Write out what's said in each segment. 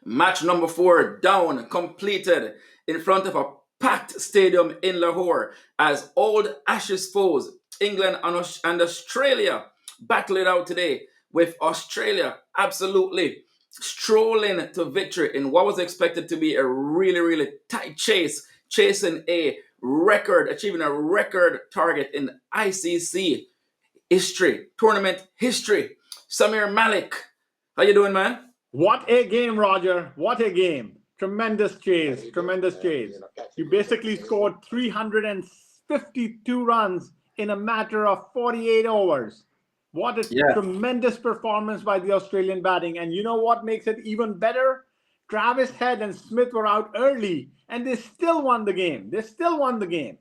Match number 4 down, completed in front of a packed stadium in Lahore as old Ashes foes, England and Australia, battle it out today with Australia absolutely strolling to victory in what was expected to be a really, really tight chase, chasing a record, achieving a record target in ICC history, tournament history. Samir Malik, how you doing, man? What a game, Roger. What a game. Tremendous chase. Tremendous chase. You basically scored 352 runs in a matter of 48 overs. What a Yeah, tremendous performance by the Australian batting. And you know what makes it even better? Travis Head and Smith were out early and they still won the game. They still won the game. You know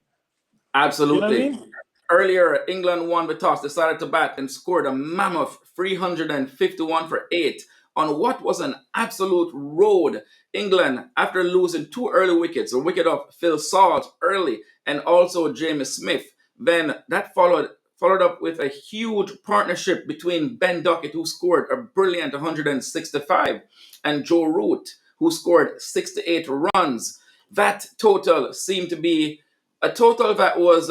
what I absolutely. mean? Earlier, England won the toss, decided to bat, and scored a mammoth 351 for 8 on what was an absolute road. England, after losing 2 early wickets, a wicket of Phil Salt early, and also James Smith, then that followed up with a huge partnership between Ben Duckett, who scored a brilliant 165, and Joe Root, who scored 68 runs. That total seemed to be a total that was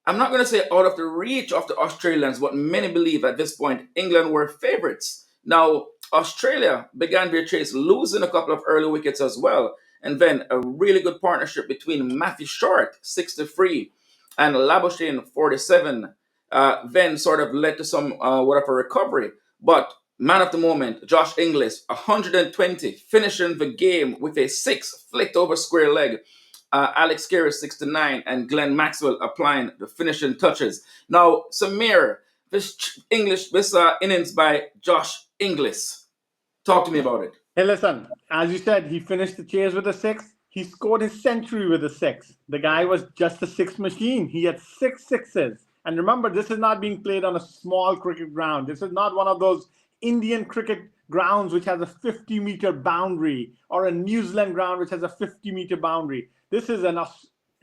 I'm not going to say out of the reach of the Australians, but many believe at this point England were favourites. Now, Australia began their chase, losing a couple of early wickets as well. And then a really good partnership between Matthew Short, 63, and Labuschagne, 47, then sort of led to some whatever recovery. But man of the moment, Josh Inglis, 120, finishing the game with a 6 flicked over square leg. Alex Carey 69, and Glenn Maxwell applying the finishing touches. Now, Samir, this innings by Josh Inglis. Talk to me about it. Hey, listen, as you said, he finished the chase with a six. He scored his century with a six. The guy was just a six machine. He had six sixes. And remember, this is not being played on a small cricket ground. This is not one of those Indian cricket grounds which has a 50-meter boundary or a New Zealand ground which has a 50-meter boundary. This is an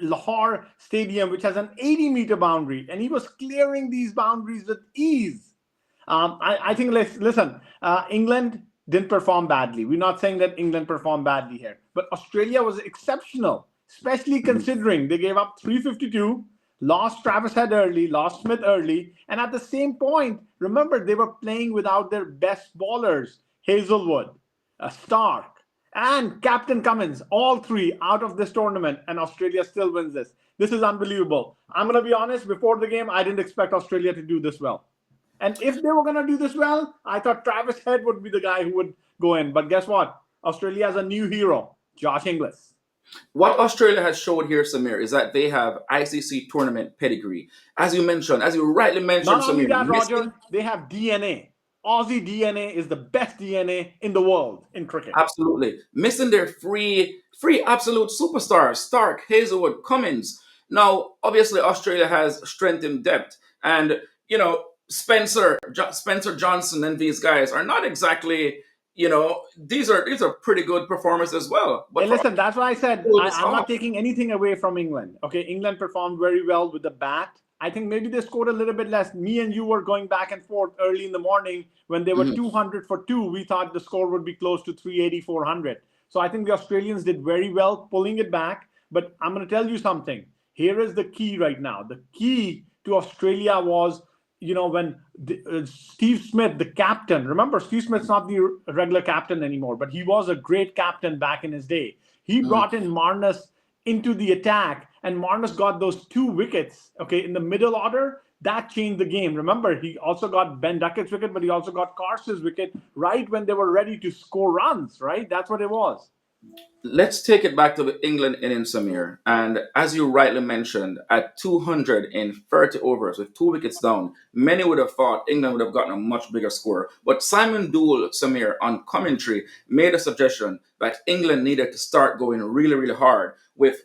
Lahore stadium which has an 80-meter boundary. And he was clearing these boundaries with ease. I think, listen, England didn't perform badly. We're not saying that England performed badly here, but Australia was exceptional, especially considering they gave up 352, lost Travis Head early, lost Smith early, and at the same point, remember they were playing without their best bowlers, Hazelwood, Stark, and Captain Cummins, all three out of this tournament, and Australia still wins this. This is unbelievable. I'm going to be honest, before the game, I didn't expect Australia to do this well. And if they were going to do this well, I thought Travis Head would be the guy who would go in. But guess what? Australia has a new hero, Josh Inglis. What Australia has showed here, Samir, is that they have ICC tournament pedigree. As you mentioned, as you rightly mentioned, Not only Samir, that, missing. Roger, they have DNA. Aussie DNA is the best DNA in the world in cricket. Absolutely. Missing their three absolute superstars, Stark, Hazelwood, Cummins. Now, obviously, Australia has strength in depth. And, Spencer Johnson and these guys are not exactly, these are pretty good performers as well. But Hey, listen, that's why I said this I'm not off. taking anything away from England. Okay, England performed very well with the bat. I think maybe they scored a little bit less. Me and you were going back and forth early in the morning when they were 200 for two. We thought the score would be close to 380, 400. So I think the Australians did very well pulling it back. But I'm going to tell you something. Here is the key right now. The key to Australia was when Steve Smith, the captain, remember, Steve Smith's not the regular captain anymore, but he was a great captain back in his day. He brought in Marnus into the attack, and Marnus got those 2 wickets, okay, in the middle order. That changed the game. Remember, he also got Ben Duckett's wicket, but he also got Carse's wicket right when they were ready to score runs, right? That's what it was. Let's take it back to the England innings, Samir. And as you rightly mentioned, at 230 overs with 2 wickets down, many would have thought England would have gotten a much bigger score. But Simon Dool, Samir, on commentary, made a suggestion that England needed to start going really, really hard with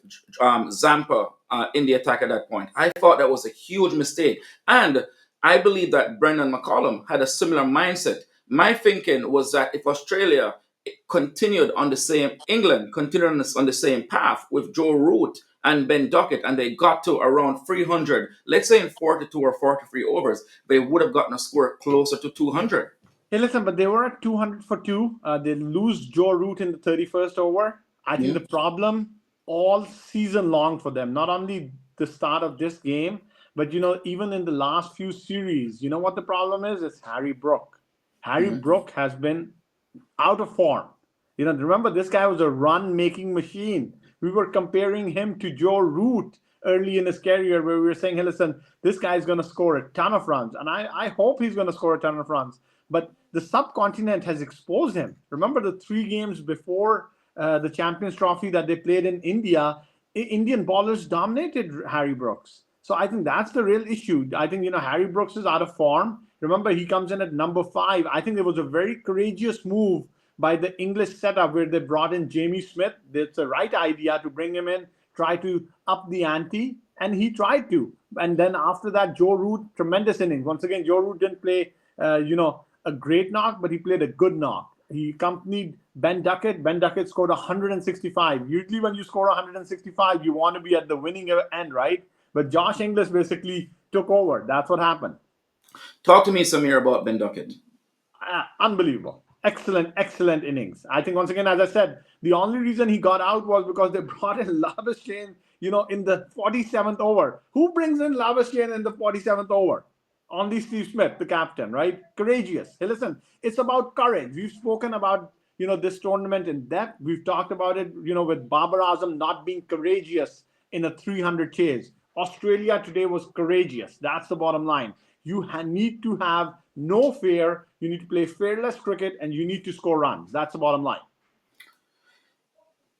Zampa in the attack at that point. I thought that was a huge mistake. And I believe that Brendan McCollum had a similar mindset. My thinking was that if Australia England continued on the same path with Joe Root and Ben Duckett, and they got to around 300, let's say in 42 or 43 overs, they would have gotten a score closer to 200. Hey, listen, but they were at 200 for two. They lose Joe Root in the 31st over. I think Hmm. the problem all season long for them, not only the start of this game, but even in the last few series, you know what the problem is? It's Harry Brook. Harry Hmm. Brook has been out of form. Remember this guy was a run-making machine. We were comparing him to Joe Root early in his career, where we were saying, "Hey, listen, this guy's going to score a ton of runs," and I hope he's going to score a ton of runs. But the subcontinent has exposed him. Remember the 3 games before the Champions Trophy that they played in India? Indian bowlers dominated Harry Brooks. So I think that's the real issue. I think Harry Brooks is out of form. Remember, he comes in at number 5. I think there was a very courageous move by the English setup where they brought in Jamie Smith. It's the right idea to bring him in, try to up the ante, and he tried to. And then after that, Joe Root, tremendous innings. Once again, Joe Root didn't play, a great knock, but he played a good knock. He accompanied Ben Duckett. Ben Duckett scored 165. Usually, when you score 165, you want to be at the winning end, right? But Josh Inglis basically took over. That's what happened. Talk to me, Samir, about Ben Duckett. Unbelievable. Excellent, excellent innings. I think once again, as I said, the only reason he got out was because they brought in Labuschagne, in the 47th over. Who brings in Labuschagne in the 47th over? Only Steve Smith, the captain, right? Courageous. Hey, listen, it's about courage. We've spoken about, this tournament in depth. We've talked about it, with Babar Azam not being courageous in a 300 chase. Australia today was courageous. That's the bottom line. You need to have no fear. You need to play fearless cricket and you need to score runs. That's the bottom line.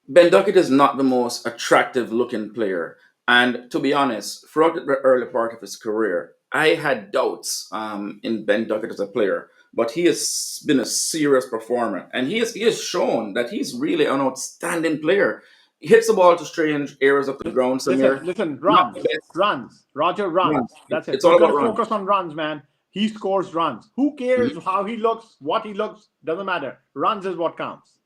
Ben Duckett is not the most attractive looking player. And to be honest, throughout the early part of his career, I had doubts in Ben Duckett as a player. But he has been a serious performer. And he has shown that he's really an outstanding player. He hits the ball to strange areas of the ground, Listen, Samir. listen, Not the runs, best runs. Roger run. runs. That's it. It's You all got about to run. focus on runs, man. He scores runs. Who cares Mhm. how he looks, what he looks? Doesn't matter. Runs is what counts.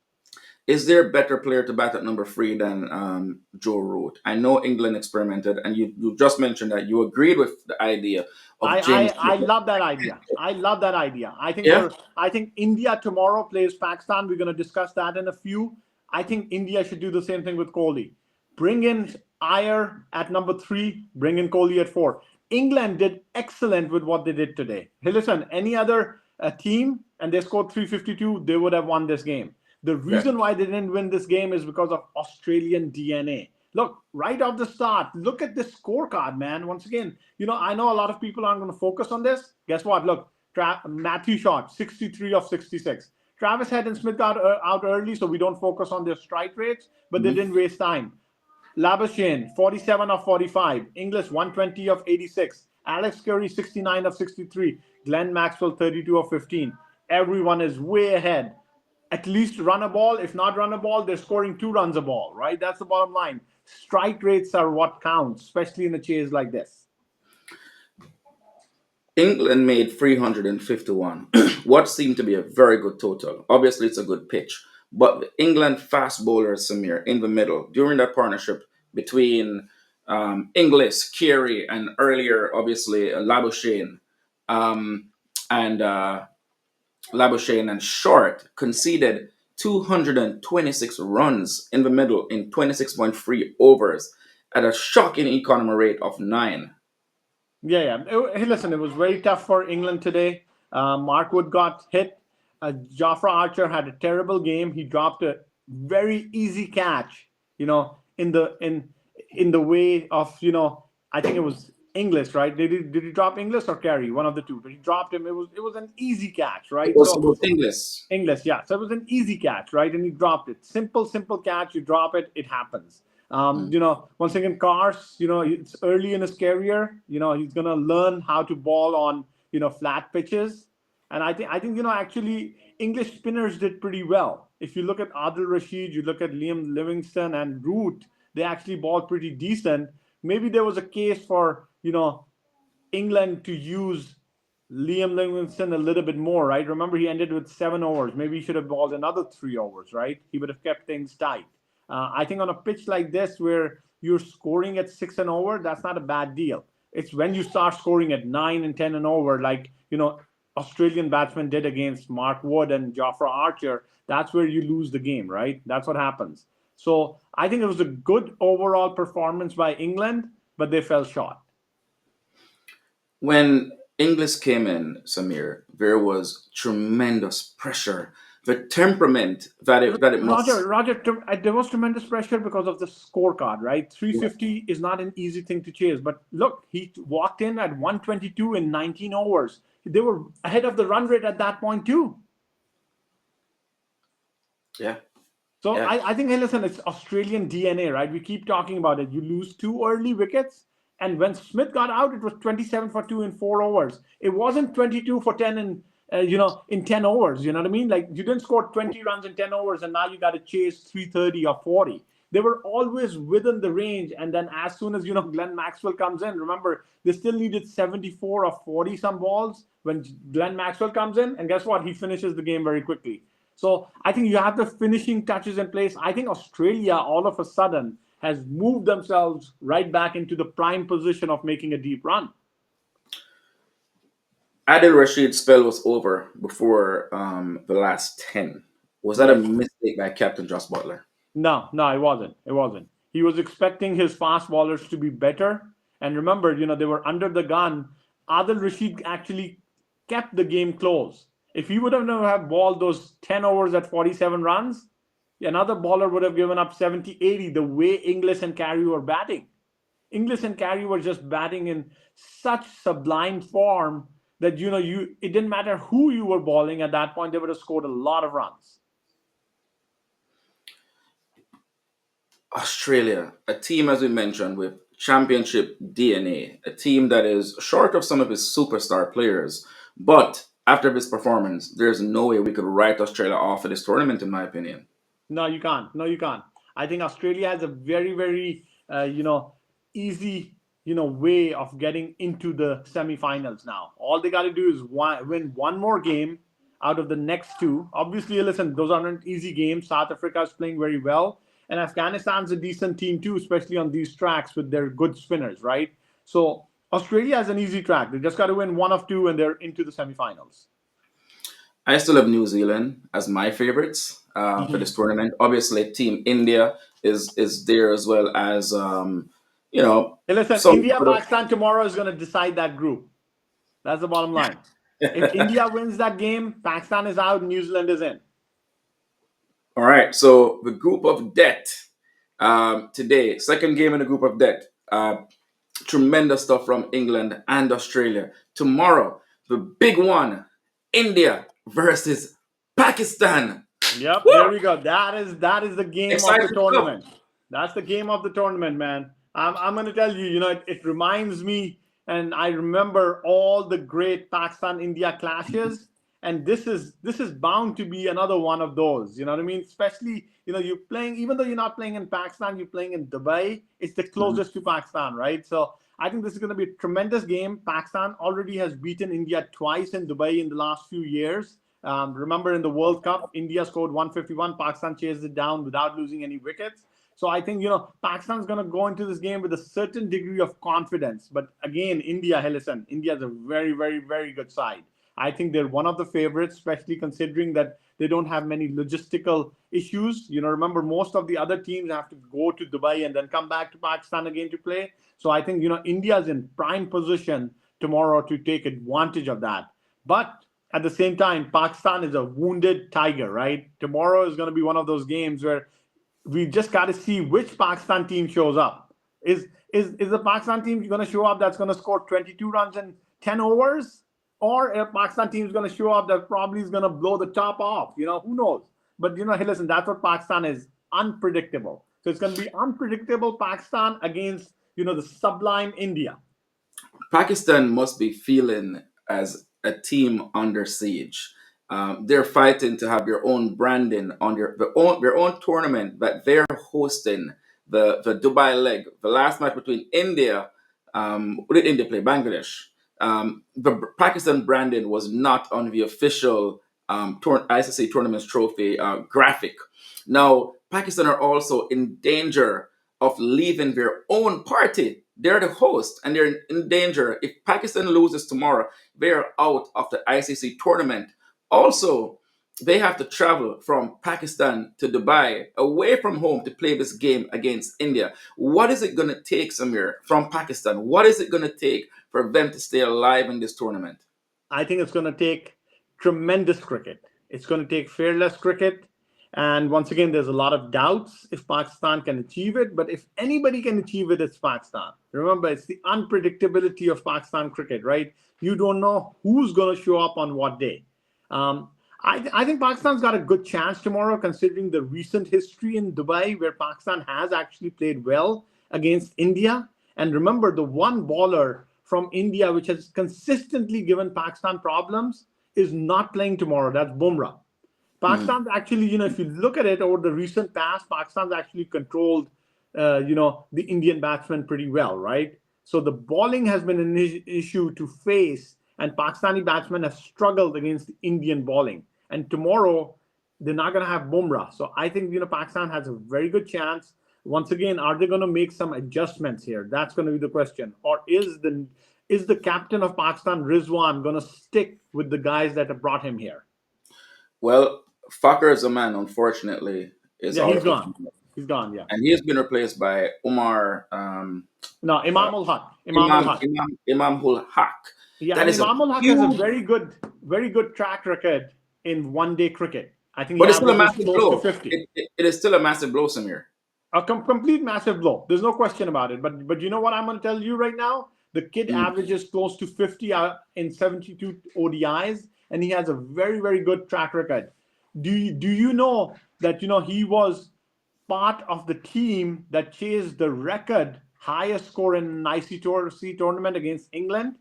Is there a better player to bat at number 3 than Joe Root? I know England experimented, and you just mentioned that you agreed with the idea of I, James I I Smith. love that idea. I love that idea. Yeah, I think India tomorrow plays Pakistan. We're going to discuss that in a few. I think India should do the same thing with Kohli. Bring in Iyer at number 3. Bring in Kohli at 4. England did excellent with what they did today. Hey, listen, any other team and they scored 352, they would have won this game. The yeah. reason why they didn't win this game is because of Australian DNA. Look, right off the start, look at this scorecard, man. Once again, I know a lot of people aren't going to focus on this. Guess what? Look, Matthew Shot, 63 of 66. Travis Head and Smith got out early, so we don't focus on their strike rates, but they Mhm. didn't waste time. Labuschagne, 47 of 45. Inglis, 120 of 86. Alex Carey, 69 of 63. Glenn Maxwell, 32 of 15. Everyone is way ahead. At least run a ball. If not run a ball, they're scoring 2 runs a ball, right? That's the bottom line. Strike rates are what counts, especially in a chase like this. England made 351, what seemed to be a very good total. Obviously, it's a good pitch, but the England fast bowlers, Samir, in the middle during that partnership between Inglis, Carey, and earlier, obviously, um, and Labuschagne and Short conceded 226 runs in the middle in 26.3 overs at a shocking economy rate of 9. Yeah, yeah. Hey, listen, it was very tough for England today. Mark Wood got hit. Jafra Archer had a terrible game. He dropped a very easy catch, in the way of, I think it was Inglis, right? Did he drop Inglis or Carey? One of the two. But he dropped him. It was an easy catch, It right? was So about Inglis. English, yeah. So it was an easy catch, right? And he dropped it. Simple, simple catch. You drop it, it happens. Mm. Once again, Cars, it's early in his career. He's gonna learn how to ball on flat pitches. And I think actually English spinners did pretty well. If you look at Adil Rashid, you look at Liam Livingston and Root, they actually balled pretty decent. Maybe there was a case for England to use Liam Livingston a little bit more, right? Remember, he ended with 7 overs. Maybe he should have balled another 3 overs, right? He would have kept things tight. I think on a pitch like this, where you're scoring at 6 an over, that's not a bad deal. It's when you start scoring at 9 and 10 an over, like Australian batsmen did against Mark Wood and Jofra Archer, that's where you lose the game, right? That's what happens. So I think it was a good overall performance by England, but they fell short. When Inglis came in, Samir, there was tremendous pressure. The temperament that it must. Roger, there was tremendous pressure because of the scorecard, right? 350 is not an easy thing to chase. But look, he walked in at 122 in 19 overs. They were ahead of the run rate at that point, too. Yeah, So yeah. I think, hey, listen, it's Australian DNA, right? We keep talking about it. You lose two early wickets, and when Smith got out, it was 27 for 2 in 4 overs. It wasn't 22 for 10 in, in 10 overs. You know what I mean? Like, you didn't score 20 runs in 10 overs, and now you got to chase 330 or 40. They were always within the range, and then as soon as, Glenn Maxwell comes in, remember, they still needed 74 or 40 some balls when Glenn Maxwell comes in, and guess what? He finishes the game very quickly. So I think you have the finishing touches in place. I think Australia all of a sudden has moved themselves right back into the prime position of making a deep run. Adil Rashid's spell was over before the last 10. Was that a Yes. mistake by Captain Joss Butler? No, it wasn't. It wasn't. He was expecting his fast bowlers to be better. And remember, they were under the gun. Adil Rashid actually kept the game close. If he would have never have balled those 10 overs at 47 runs, another bowler would have given up 70, 80 the way Inglis and Carey were batting. Inglis and Carey were just batting in such sublime form that it didn't matter who you were bowling at that point, they would have scored a lot of runs. Australia, a team, as we mentioned, with championship DNA, a team that is short of some of his superstar players. But after this performance, there's no way we could write Australia off of this tournament, in my opinion. No, you can't. No, you can't. I think Australia has a very, very, easy, way of getting into the semifinals now. All they got to do is win one more game out of the next two. Obviously, listen, those aren't easy games. South Africa is playing very well, and Afghanistan's a decent team too, especially on these tracks with their good spinners, right? So Australia has an easy track. They just got to win one of two, and they're into the semifinals. I still have New Zealand as my favorites for this tournament. Obviously, Team India is there as well as you know Hey, listen, some. India Pakistan tomorrow is going to decide that group. That's the bottom line. If India wins that game, Pakistan is out, New Zealand is in. All right, so the group of death today, second game in the group of death. Tremendous stuff from England and Australia. Tomorrow, the big one, India versus Pakistan. Yep, Woo! there we go. That is the game of the Exciting stuff. tournament. That's the game of the tournament, man. I'm going to tell you, it reminds me, and I remember all the great Pakistan India clashes, and this is bound to be another one of those. You know what I mean? Especially, you're playing, even though you're not playing in Pakistan, you're playing in Dubai. It's the Mhm. closest to Pakistan, right? So I think this is going to be a tremendous game. Pakistan already has beaten India twice in Dubai in the last few years. Remember in the World Cup, India scored 151. Pakistan chased it down without losing any wickets. So I think, Pakistan's going to go into this game with a certain degree of confidence. But again, India, hey, listen, India is a very, very, very good side. I think they're one of the favorites, especially considering that they don't have many logistical issues. Remember, most of the other teams have to go to Dubai and then come back to Pakistan again to play. So I think, India is in prime position tomorrow to take advantage of that. But at the same time, Pakistan is a wounded tiger, right? Tomorrow is going to be one of those games where we just got to see which Pakistan team shows up. Is the Pakistan team going to show up that's going to score 22 runs in 10 overs? Or a Pakistan team is going to show up that probably is going to blow the top off? Who knows? But, hey, listen, that's what Pakistan is, unpredictable. So it's going to be unpredictable Pakistan against, the sublime India. Pakistan must be feeling as a team under siege. They're fighting to have their own branding on their own tournament that they're hosting. The Dubai leg, the last match between India, what did India play? Bangladesh. The Pakistan branding was not on the official ICC tournaments trophy graphic. Now, Pakistan are also in danger of leaving their own party They're the host and they're in danger. If Pakistan loses tomorrow, they're out of the ICC tournament. Also, they have to travel from Pakistan to Dubai, away from home, to play this game against India. What is it going to take, Samir, from Pakistan? What is it going to take for them to stay alive in this tournament? I think it's going to take tremendous cricket. It's going to take fearless cricket. And once again, there's a lot of doubts if Pakistan can achieve it. But if anybody can achieve it, it's Pakistan. Remember, it's the unpredictability of Pakistan cricket, right? You don't know who's going to show up on what day. Um, I think Pakistan's got a good chance tomorrow, considering the recent history in Dubai, where Pakistan has actually played well against India. And remember, the one bowler from India, which has consistently given Pakistan problems, is not playing tomorrow. That's Bumrah. Mm. Pakistan's actually, if you look at it over the recent past, Pakistan's actually controlled, the Indian batsmen pretty well, right? So the bowling has been an issue to face, and Pakistani batsmen have struggled against the Indian bowling. And tomorrow, they're not going to have Bumrah. So I think, Pakistan has a very good chance. Once again, are they going to make some adjustments here? That's going to be the question. Or is the captain of Pakistan, Rizwan, going to stick with the guys that have brought him here? Well, Fakhr Zaman, unfortunately, is Yeah, out he's of the gone. tournament. He's gone. Yeah. And he has been replaced by Umar No, uh, Imam ul Haq. Imam ul Haq. Imam ul Haq. Yeah, That and is a Imam ul Haq has a huge, very good track record in one-day cricket. I think he but it's still a averages massive close to blow. 50. It is still a massive blow, Samir. A complete massive blow. There's no question about it. But you know what I'm going to tell you right now? The kid Mm. averages close to 50 in 72 ODIs, and he has a very, very good track record. Do you know that he was part of the team that chased the record highest score in an ICC tournament against England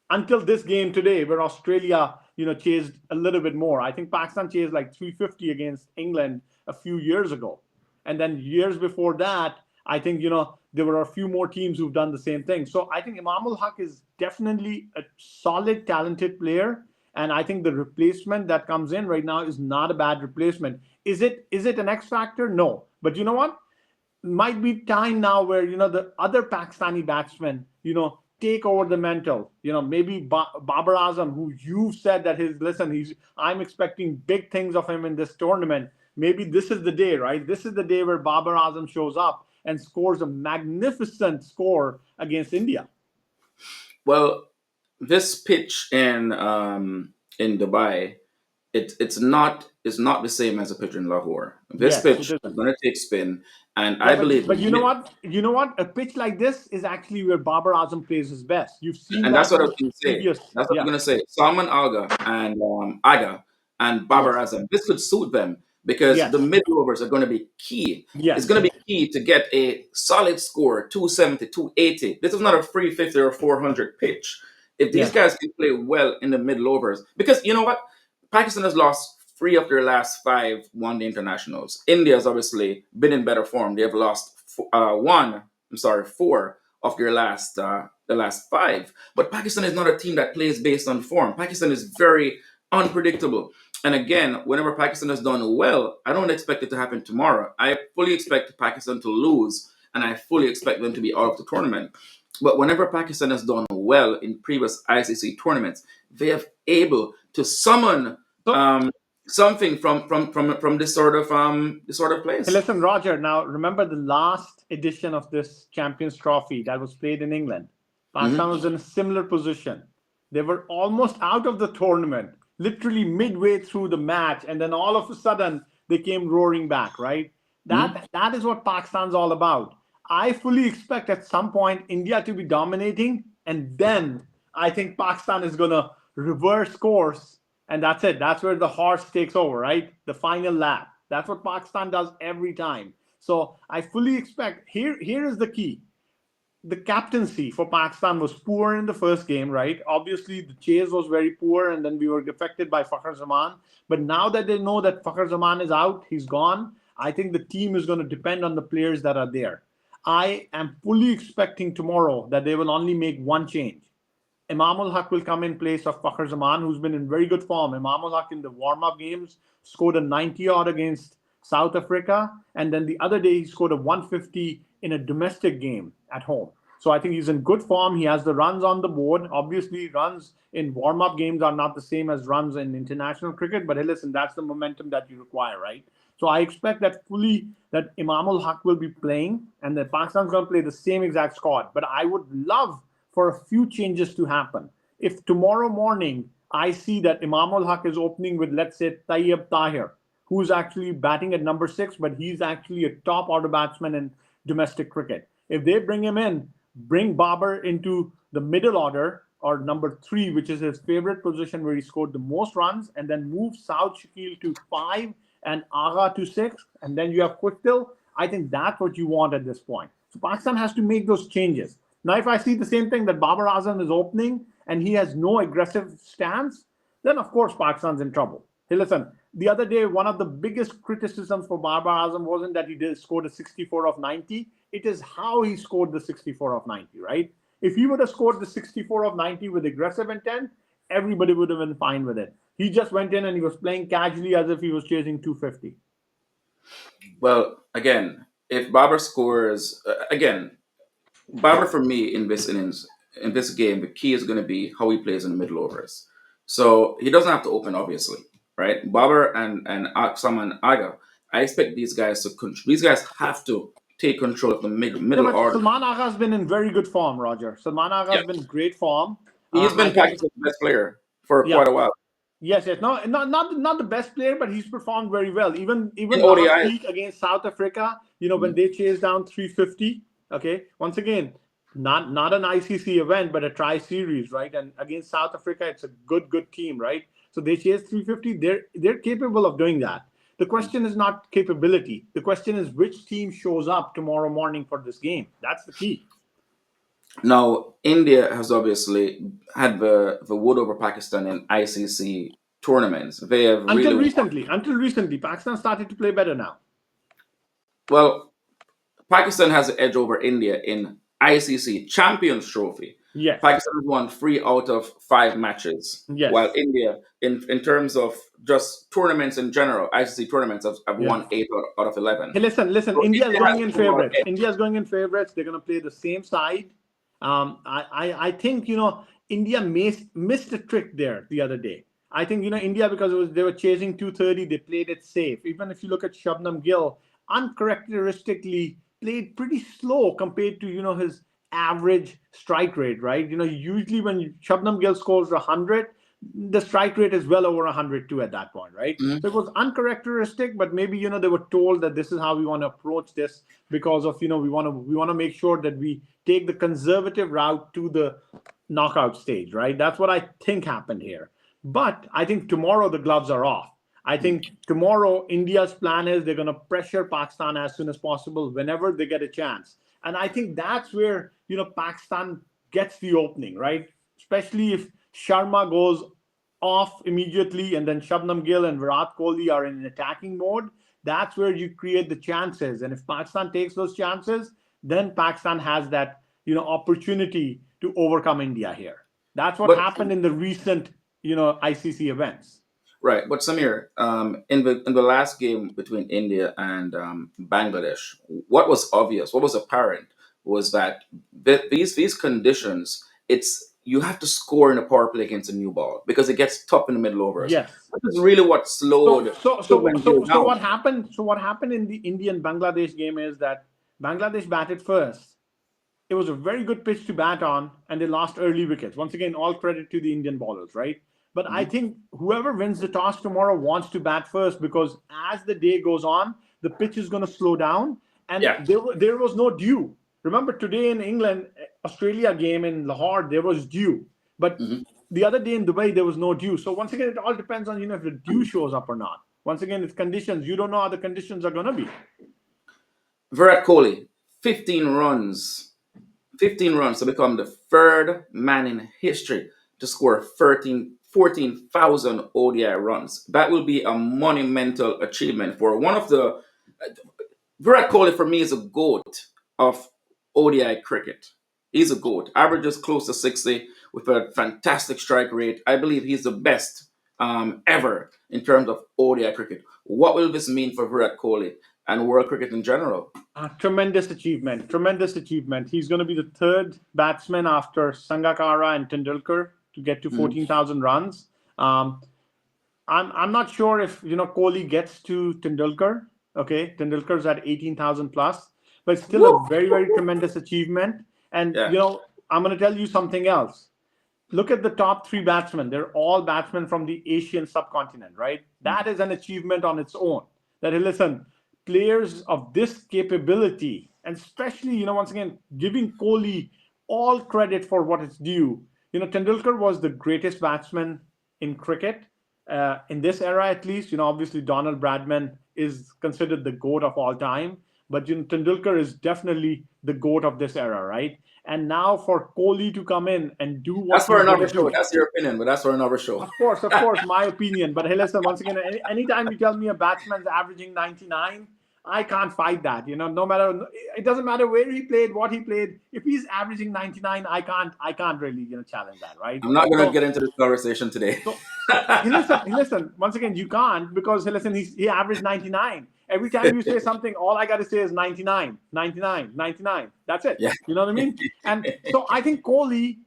until this game today, where Australia, chased a little bit more. I think Pakistan chased like 350 against England a few years ago. And then years before that, I think, there were a few more teams who've done the same thing. So I think Imam ul Haq is definitely a solid, talented player. And I think the replacement that comes in right now is not a bad replacement. Is it an X factor? No. But you know what? Might be time now where the other Pakistani batsmen take over the mantle. Maybe Babar Azam, who you've said that I'm expecting big things of him in this tournament. Maybe this is the day, right? This is the day where Babar Azam shows up and scores a magnificent score against India. Well, this pitch in Dubai, it's not the same as a pitch in Lahore. This Yes, it pitch is isn't. going to take spin, and Yeah, I but believe but you know what? You know what? A pitch like this is actually where Babar Azam plays his best. You've seen and that's that what in I the was going to say. previous. That's what I'm Yeah. going to say. Salman Aga and Babar Yes. Azam. This could suit them because the Yes. middle overs are going to be key. It's Yes. going to be key to get a solid score, 270, 280. This is not a 350 or 400 pitch. If these Yes. guys can play well in the middle overs, because you know what? Pakistan has lost three of their last five one-day internationals. India has obviously been in better form. They have lost four of the last five. But Pakistan is not a team that plays based on form. Pakistan is very unpredictable. And again, whenever Pakistan has done well, I don't expect it to happen tomorrow. I fully expect Pakistan to lose, and I fully expect them to be out of the tournament. But whenever Pakistan has done well in previous ICC tournaments, they have able to summon So, something from this sort of hey, place. listen, Roger. Now, remember the last edition of this Champions Trophy that was played in England. Hmm. Pakistan was in a similar position. They were almost out of the tournament, literally midway through the match, and then all of a sudden they came roaring back. Right? Hmm. That is what Pakistan's all about. I fully expect at some point India to be dominating, and then I think Pakistan is gonna reverse course, and that's it. That's where the horse takes over, right? The final lap. That's what Pakistan does every time. So I fully expect here is the key. The captaincy for Pakistan was poor in the first game, right? Obviously, the chase was very poor, and then we were affected by Fakhr Zaman. But now that they know that Fakhr Zaman is out, he's gone, I think the team is going to depend on the players that are there. I am fully expecting tomorrow that they will only make one change. Imam ul Haq will come in place of Fakhr Zaman, who's been in very good form. Imam ul Haq in the warm up games scored a 90 odd against South Africa. And then the other day, he scored a 150 in a domestic game at home. So I think he's in good form. He has the runs on the board. Obviously, runs in warm-up games are not the same as runs in international cricket. But hey, listen, that's the momentum that you require, right? So I expect that Imamul Haq will be playing, and that Pakistan's going to play the same exact squad. But I would love for a few changes to happen. If tomorrow morning I see that Imamul Haq is opening with, let's say, Tayyib Tahir, who's actually batting at number 6, but he's actually a top order batsman in domestic cricket. If they bring him in, bring Babar into the middle order or number 3, which is his favorite position where he scored the most runs, and then move Saud Shakil to 5 and Agha to 6, and then you have Quicktill. I think that's what you want at this point. So Pakistan has to make those changes. Now, if I see the same thing that Babar Azam is opening and he has no aggressive stance, then of course Pakistan's in trouble. Hey, listen, the other day, one of the biggest criticisms for Babar Azam wasn't that he scored a 64 of 90. It is how he scored the 64 of 90, right? If he would have scored the 64 of 90 with aggressive intent, everybody would have been fine with it. He just went in and he was playing casually as if he was chasing 250. Well, again, if Babar scores, again, Babar for me in this innings, in this game, the key is going to be how he plays in the middle overs. So he doesn't have to open, obviously, right? Babar and Aksam and Aga, I expect these guys to these guys have to take control of the Yeah, middle but order. Salman Agha has been in very good form, Roger. Salman Agha Yeah, has been in great form. he's I been think, Pakistan's best player for yeah, quite a while yes, yes. No, not the best player, but he's performed very well. Even in last ODIs. week against South Africa, when Mhm. they chased down 350. Okay, once again, not an ICC event, but a tri series, right? And against South Africa, it's a good team, right? So they chased 350. They're capable of doing that. The question is not capability. The question is which team shows up tomorrow morning for this game. That's the key. Now, India has obviously had the wood over Pakistan in ICC tournaments. They have really Until recently, Pakistan started to play better now. well. Pakistan has the edge over India in ICC Champions Trophy. Yes, Pakistan has won 3 out of 5 matches, while yes. India, in terms of just tournaments in general, ICC tournaments have Yeah. won 8 out of 11. Hey, listen. So India is India has going in the overall favorites. edge. India is going in favorites. They're going to play the same side. I think India missed a trick there the other day. I think India, because they were chasing 230, they played it safe. Even if you look at Shabnam Gill, uncharacteristically played pretty slow compared to his average strike rate, right? Usually when Shabnam Gill scores 100, the strike rate is well over 102 at that point, right? Mhm. So it was uncharacteristic, but maybe they were told that this is how we want to approach this because of we want to make sure that we take the conservative route to the knockout stage, right? That's what I think happened here. But I think tomorrow the gloves are off. I think tomorrow India's plan is they're going to pressure Pakistan as soon as possible whenever they get a chance. And I think that's where Pakistan gets the opening, right? Especially if Sharma goes off immediately and then Shabnam Gill and Virat Kohli are in attacking mode. That's where you create the chances. And if Pakistan takes those chances, then Pakistan has that opportunity to overcome India here. That's what But happened in the recent ICC events. right, but Samir, in the last game between India and Bangladesh, what was obvious, what was apparent, was that these conditions, it's you have to score in a power play against a new ball because it gets tough in the middle overs. Yes. This is really what So slowed so so Shubman Gill so so down. what happened? So what happened in the Indian Bangladesh game is that Bangladesh batted first. It was a very good pitch to bat on, and they lost early wickets. Once again, all credit to the Indian bowlers, right? But I Mhm. think whoever wins the toss tomorrow wants to bat first because as the day goes on, the pitch is going to slow down, and Yeah. there was no dew. Remember today in England, Australia game in Lahore, there was dew, but Mhm. the other day in Dubai there was no dew. So once again, it all depends on if the dew shows up or not. Once again, it's conditions. You don't know how the conditions are going to be. Virat Kohli, 15 runs. 15 runs to become the third man in history to score 14,000 ODI runs. That will be a monumental achievement for one of the. Virat Kohli for me is a goat of ODI cricket. He's a goat. Averages close to 60 with a fantastic strike rate. I believe he's the best ever in terms of ODI cricket. What will this mean for Virat Kohli and world cricket in general. Tremendous achievement. Tremendous achievement. He's going to be the third batsman after Sangakkara and Tendulkar to get to Mhm. 14,000 runs. Um, I'm not sure if Kohli gets to Tendulkar. Okay, Tendulkar's at 18,000 plus, but still a Woo! very tremendous achievement. And Yeah. I'm going to tell you something else. Look at the top three batsmen. They're all batsmen from the Asian subcontinent, right? That is an achievement on its own. That, hey, listen, players of this capability, and especially, once again, giving Kohli all credit for what it's due. Tendulkar was the greatest batsman in cricket, in this era at least. Obviously, Donald Bradman is considered the GOAT of all time, but Tendulkar is definitely the GOAT of this era, right? And now for Kohli to come in and do what That's for he's going another to show. do. That's your opinion, but that's for another show. Of course, my opinion. But hey, listen, once again, anytime you tell me a batsman's averaging 99, I can't fight that. No matter, it doesn't matter where he played, what he played. If he's averaging 99, I can't really challenge that, right? I'm not going to So get into this conversation today. so he listen. Once again, you can't, because he listen. He averaged 99. Every time you say something, all I got to say is 99, 99, 99. That's it. Yeah. You know what I mean? And so I think Kohli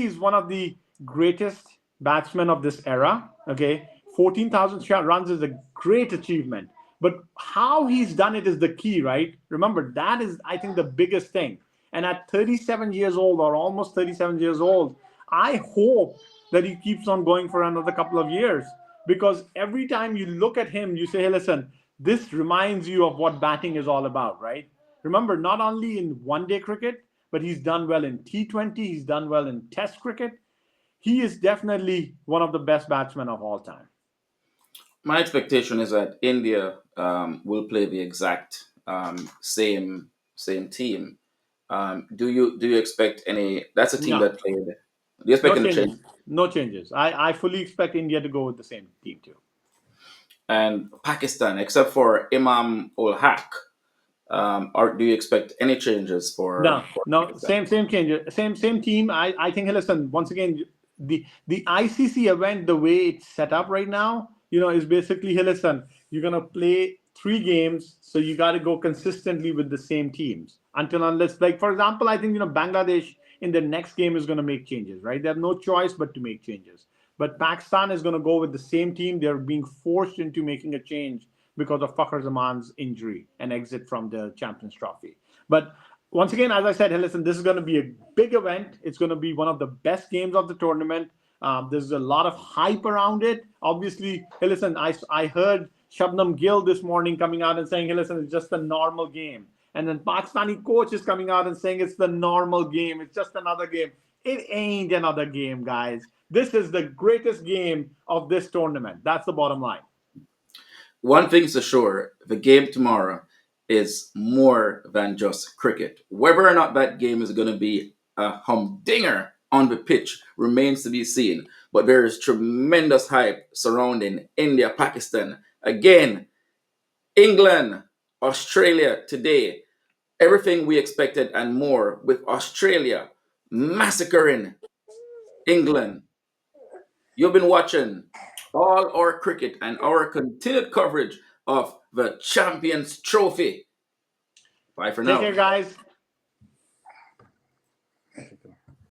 is one of the greatest batsmen of this era. Okay, 14,000 runs is a great achievement. But how he's done it is the key, right? Remember, that is, I think, the biggest thing. And at 37 years old, or almost 37 years old, I hope that he keeps on going for another couple of years, because every time you look at him, you say, hey, listen, this reminds you of what batting is all about, right? Remember, not only in one day cricket, but he's done well in T20, he's done well in Test cricket. He is definitely one of the best batsmen of all time. My expectation is that India will play the exact same team. Do you expect any? That's a team No, that played. Do you expect no any change? changes. No changes. I fully expect India to go with the same team too. And Pakistan, except for Imam ul Haq, or do you expect any changes No, for no, Pakistan? same changes, same team. I think. Hey, listen, once again, the ICC event, the way it's set up right now, is basically, hey, listen, you're gonna play three games, so you got to go consistently with the same teams until unless, like for example, I think Bangladesh in the next game is gonna make changes, right? They have no choice but to make changes. But Pakistan is gonna go with the same team. They're being forced into making a change because of Fakhar Zaman's injury and exit from the Champions Trophy. But once again, as I said, hey, listen, this is going to be a big event. It's going to be one of the best games of the tournament. There's a lot of hype around it. Obviously, hey, listen, I heard Shabnam Gill this morning coming out and saying, hey, listen, it's just a normal game. And then Pakistani coach is coming out and saying it's the normal game. It's just another game. It ain't another game, guys. This is the greatest game of this tournament. That's the bottom line. One thing's for sure: the game tomorrow is more than just cricket. Whether or not that game is going to be a humdinger on the pitch remains to be seen. But there is tremendous hype surrounding India, Pakistan. Again, England, Australia today. Everything we expected and more, with Australia massacring England. You've been watching all our cricket and our continued coverage of the Champions Trophy. Bye for Take now. care, guys.